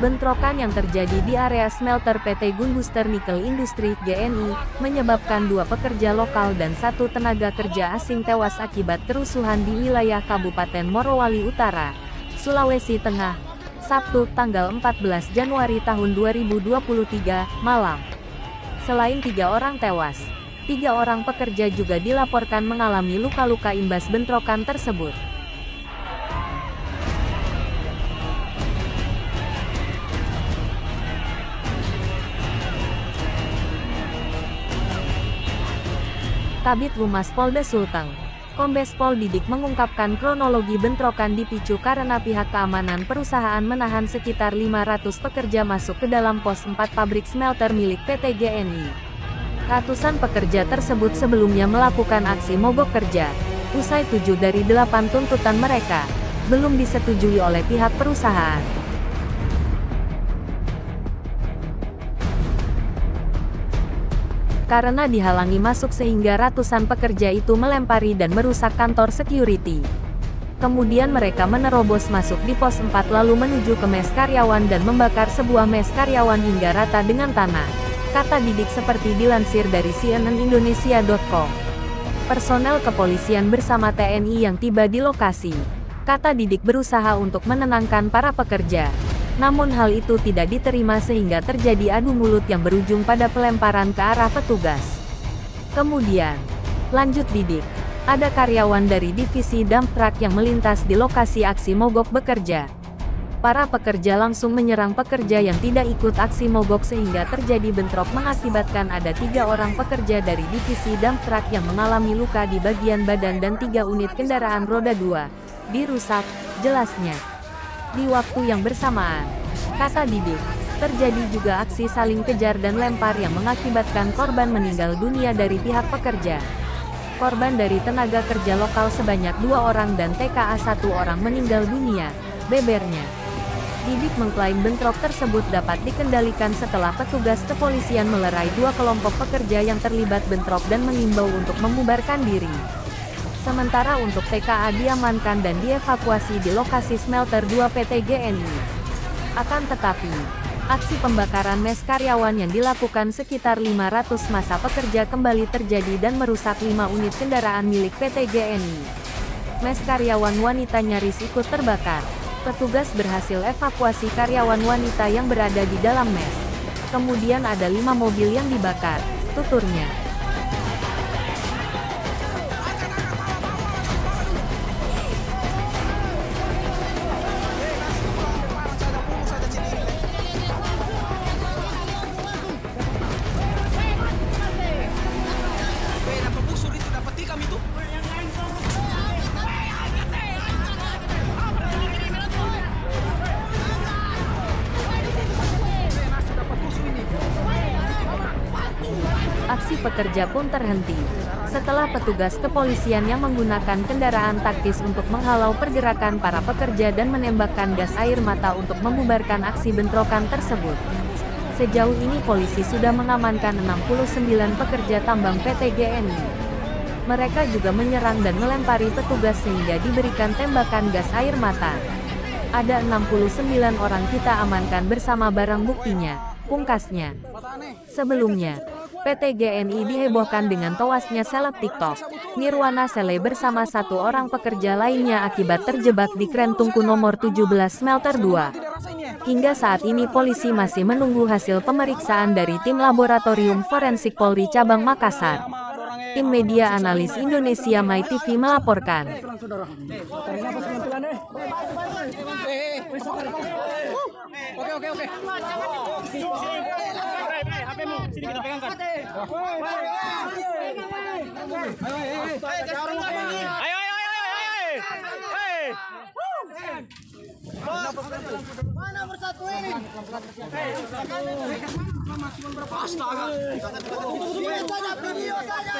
Bentrokan yang terjadi di area smelter PT Gunbuster Nickel Industri (GNI) menyebabkan 2 pekerja lokal dan 1 tenaga kerja asing tewas akibat kerusuhan di wilayah Kabupaten Morowali Utara, Sulawesi Tengah, Sabtu, tanggal 14 Januari tahun 2023, malam. Selain 3 orang tewas, 3 orang pekerja juga dilaporkan mengalami luka-luka imbas bentrokan tersebut. Kabid Humas Polda Sulteng, Kombes Pol Didik mengungkapkan kronologi bentrokan dipicu karena pihak keamanan perusahaan menahan sekitar 500 pekerja masuk ke dalam pos 4 pabrik smelter milik PT GNI. Ratusan pekerja tersebut sebelumnya melakukan aksi mogok kerja. Usai 7 dari 8 tuntutan mereka belum disetujui oleh pihak perusahaan. Karena dihalangi masuk sehingga ratusan pekerja itu melempari dan merusak kantor security. Kemudian mereka menerobos masuk di pos 4 lalu menuju ke mes karyawan dan membakar sebuah mes karyawan hingga rata dengan tanah, kata Didik seperti dilansir dari cnnindonesia.com. Personel kepolisian bersama TNI yang tiba di lokasi, kata Didik, berusaha untuk menenangkan para pekerja. Namun hal itu tidak diterima sehingga terjadi adu mulut yang berujung pada pelemparan ke arah petugas. Kemudian, lanjut Didik, ada karyawan dari divisi dump truck yang melintas di lokasi aksi mogok bekerja. Para pekerja langsung menyerang pekerja yang tidak ikut aksi mogok sehingga terjadi bentrok mengakibatkan ada 3 orang pekerja dari divisi dump truck yang mengalami luka di bagian badan dan 3 unit kendaraan roda 2 dirusak, jelasnya. Di waktu yang bersamaan, kata Didik, terjadi juga aksi saling kejar dan lempar yang mengakibatkan korban meninggal dunia dari pihak pekerja. Korban dari tenaga kerja lokal sebanyak 2 orang dan TKA 1 orang meninggal dunia, bebernya. Didik mengklaim bentrok tersebut dapat dikendalikan setelah petugas kepolisian melerai 2 kelompok pekerja yang terlibat bentrok dan mengimbau untuk membubarkan diri. Sementara untuk TKA diamankan dan dievakuasi di lokasi smelter 2 PT GNI. Akan tetapi, aksi pembakaran mes karyawan yang dilakukan sekitar 500 masa pekerja kembali terjadi dan merusak 5 unit kendaraan milik PT GNI. Mes karyawan wanita nyaris ikut terbakar. Petugas berhasil evakuasi karyawan wanita yang berada di dalam mes. Kemudian ada 5 mobil yang dibakar, tuturnya. Aksi pekerja pun terhenti setelah petugas kepolisian yang menggunakan kendaraan taktis untuk menghalau pergerakan para pekerja dan menembakkan gas air mata untuk membubarkan aksi bentrokan tersebut. Sejauh ini polisi sudah mengamankan 69 pekerja tambang PT GNI. Mereka juga menyerang dan melempari petugas sehingga diberikan tembakan gas air mata. Ada 69 orang kita amankan bersama barang buktinya, pungkasnya. Sebelumnya, PT GNI dihebohkan dengan tewasnya seleb TikTok, Nirwana Sele bersama 1 orang pekerja lainnya akibat terjebak di kren tungku nomor 17 smelter 2. Hingga saat ini polisi masih menunggu hasil pemeriksaan dari tim laboratorium forensik Polri Cabang Makassar. Tim media analis Indonesia My TV melaporkan. Oke. HP-mu, sini kita pegangkan. Ayo. Mana bersatu ini? Astaga. Video saja.